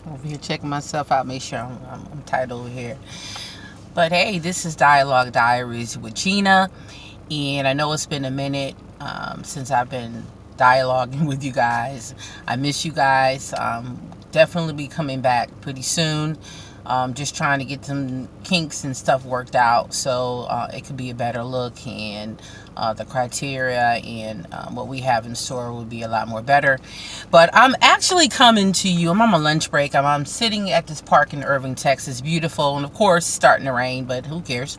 Over here checking myself out, make sure I'm tight over here. But hey, this is Dialogue Diaries with Gina, and I know it's been a minute since I've been dialoguing with you guys. I miss you guys. Definitely be coming back pretty soon. Just trying to get some kinks and stuff worked out so it could be a better look, and the criteria and what we have in store would be a lot more better. But I'm actually coming to you. I'm on my lunch break. I'm sitting at this park in Irving, Texas. Beautiful, and of course it's starting to rain, but who cares?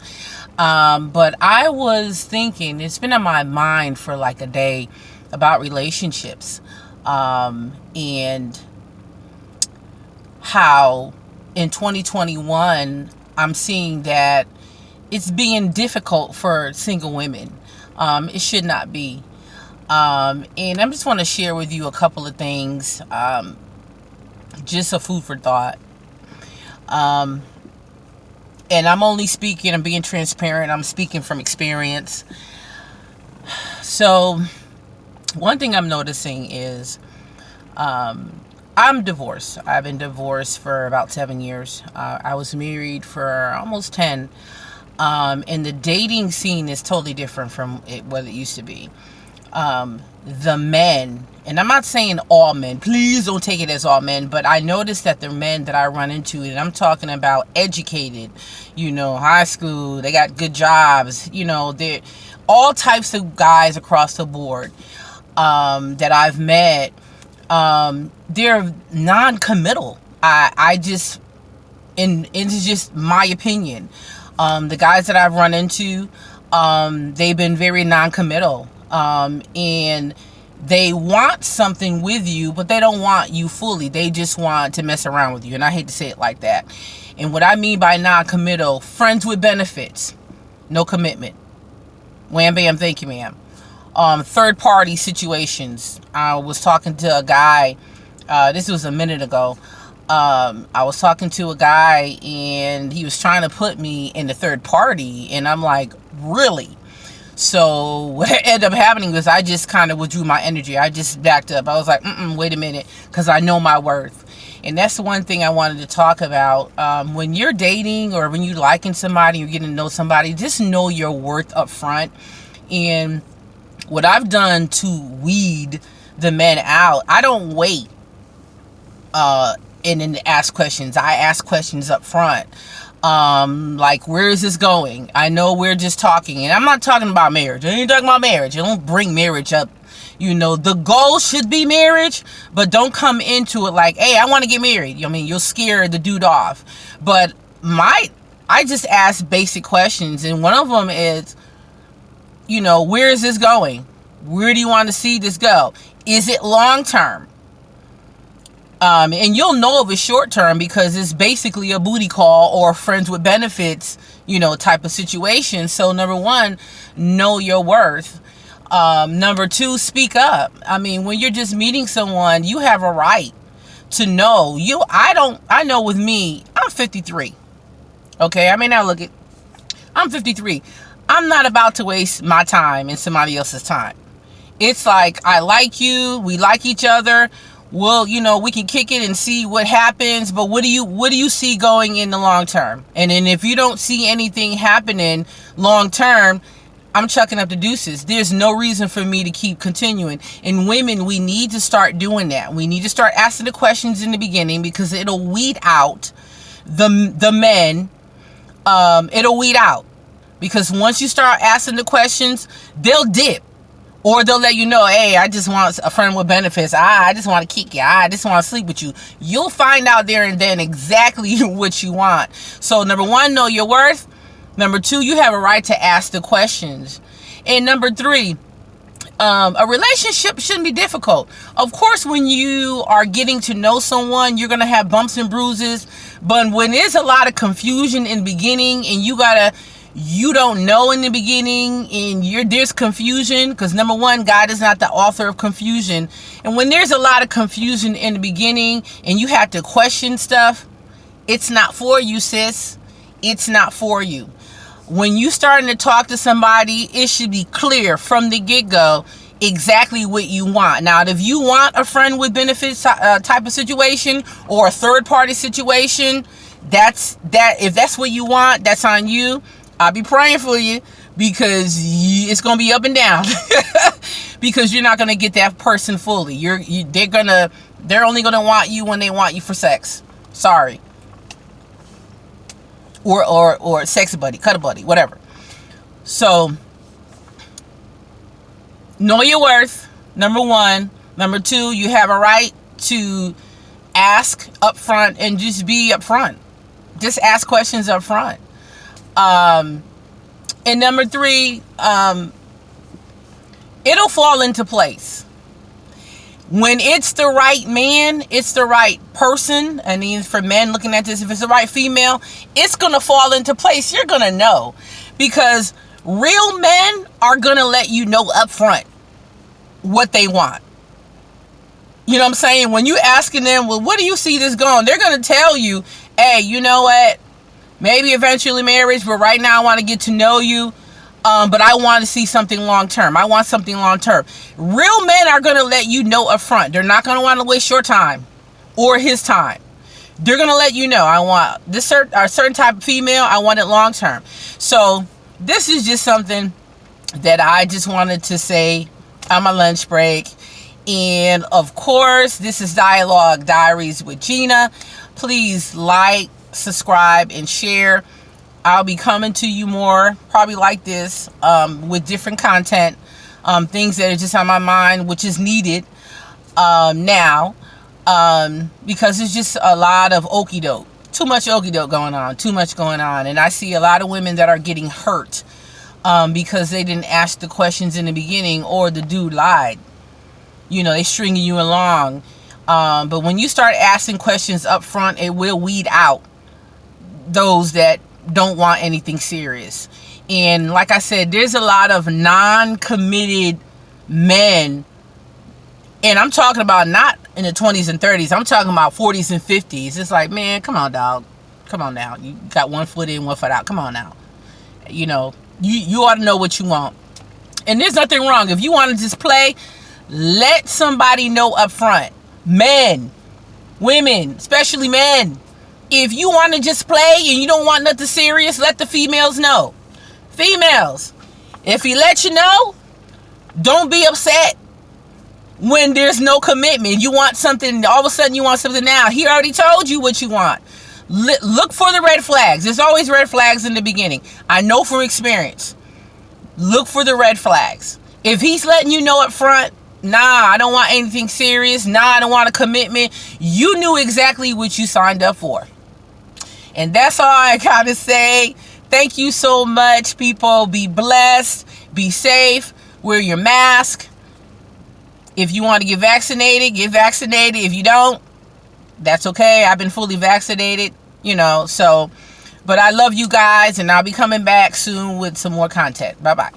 But I was thinking, it's been on my mind for like a day about relationships, and how in 2021 I'm seeing that it's being difficult for single women. It should not be. And I just want to share with you a couple of things, just a food for thought. Um, and I'm only speaking, I'm being transparent, I'm speaking from experience. So one thing I'm noticing is, I'm divorced. I've been divorced for about 7 years. I was married for almost 10. And the dating scene is totally different from what it used to be. The men, and I'm not saying all men, please don't take it as all men, but I noticed that the men that I run into, and I'm talking about educated, high school, they got good jobs, they're all types of guys across the board, that I've met. They're non-committal. I just, and it's just my opinion. The guys that I've run into, they've been very non-committal, and they want something with you, but they don't want you fully. They just want to mess around with you, and I hate to say it like that. And what I mean by non-committal, friends with benefits, no commitment. Wham bam, thank you, ma'am. Third party situations. I was talking to a guy, this was a minute ago. I was talking to a guy and he was trying to put me in the third party, and I'm like, really? So what ended up happening was I just kind of withdrew my energy. I just backed up. I was like, wait a minute, because I know my worth. And that's the one thing I wanted to talk about. When you're dating or when you're liking somebody, you're getting to know somebody, just know your worth up front. And what I've done to weed the men out, I don't wait and then ask questions. I ask questions up front. Like, where is this going? I know we're just talking, and I'm not talking about marriage. I ain't talking about marriage. I don't bring marriage up. The goal should be marriage, but don't come into it like, hey, I want to get married. You'll scare the dude off. But I just ask basic questions, and one of them is, where is this going? Where do you want to see this go? Is it long term? And you'll know if it's short term because it's basically a booty call or friends with benefits, type of situation. So number one, know your worth. Number two, speak up. When you're just meeting someone, you have a right to know. I know with me, I'm 53. Okay, I may not look it. I'm 53. I'm not about to waste my time and somebody else's time. It's like, I like you, we like each other. Well, we can kick it and see what happens, but what do you see going in the long term? And then if you don't see anything happening long term, I'm chucking up the deuces. There's no reason for me to keep continuing. And women, we need to start doing that. We need to start asking the questions in the beginning, because it'll weed out the men. It'll weed out, because once you start asking the questions, they'll dip. Or they'll let you know, hey, I just want a friend with benefits. I just want to kick you. I just want to sleep with you. You'll find out there and then exactly what you want. So number one, know your worth. Number two, you have a right to ask the questions. And number three, a relationship shouldn't be difficult. Of course, when you are getting to know someone, you're going to have bumps and bruises. But when there's a lot of confusion in the beginning, and you don't know in the beginning, and there's confusion, because number one, God is not the author of confusion. And when there's a lot of confusion in the beginning and you have to question stuff, it's not for you, sis. It's not for you. When you starting to talk to somebody, it should be clear from the get-go. exactly what you want. Now, if you want a friend with benefits type of situation, or a third party situation, if that's what you want, that's on you. I'll be praying for you, because it's gonna be up and down. Because you're not gonna get that person fully. They're only gonna want you when they want you for sex. Sorry. Or sex buddy, cuddle buddy, whatever. So know your worth, number one. Number two, you have a right to ask up front, and just be up front. Just ask questions up front. And number three, it'll fall into place. When it's the right man, it's the right person. And even for men looking at this, if it's the right female, it's going to fall into place. You're going to know. Because real men are going to let you know up front what they want. You know what I'm saying? When you asking them, well, what do you see this going? They're going to tell you, hey, you know what? Maybe eventually marriage, but right now I want to get to know you. But I want to see something long term. I want something long term. Real men are going to let you know up front. They're not going to want to waste your time or his time. They're going to let you know, I want this certain type of female. I want it long term. So this is just something that I just wanted to say on my lunch break. And of course, this is Diaries with Gina. Please like, subscribe, and share. I'll be coming to you more, probably like this, with different content, things that are just on my mind, which is needed now, because it's just a lot of okie doke. Too much okie doke going on. And I see a lot of women that are getting hurt because they didn't ask the questions in the beginning, or the dude lied. You know, they stringing you along. But when you start asking questions up front, it will weed out those that don't want anything serious. And like I said, there's a lot of non-committed men, and I'm talking about not in the 20s and 30s. I'm talking about 40s and 50s. It's like, man, come on, dog. Come on now. You got 1 foot in, 1 foot out. Come on now. You know, you ought to know what you want. And there's nothing wrong. If you want to just play, let somebody know up front. Men, women, especially men. If you want to just play and you don't want nothing serious, let the females know. Females, if he let you know, don't be upset when there's no commitment. You want something, all of a sudden you want something now. He already told you what you want. Look for the red flags. There's always red flags in the beginning. I know from experience. Look for the red flags. If he's letting you know up front, nah, I don't want anything serious. Nah, I don't want a commitment. You knew exactly what you signed up for. And that's all I gotta say. Thank you so much, people. Be blessed. Be safe. Wear your mask. If you want to get vaccinated, get vaccinated. If you don't, that's okay. I've been fully vaccinated, you know. So, but I love you guys, and I'll be coming back soon with some more content. Bye-bye.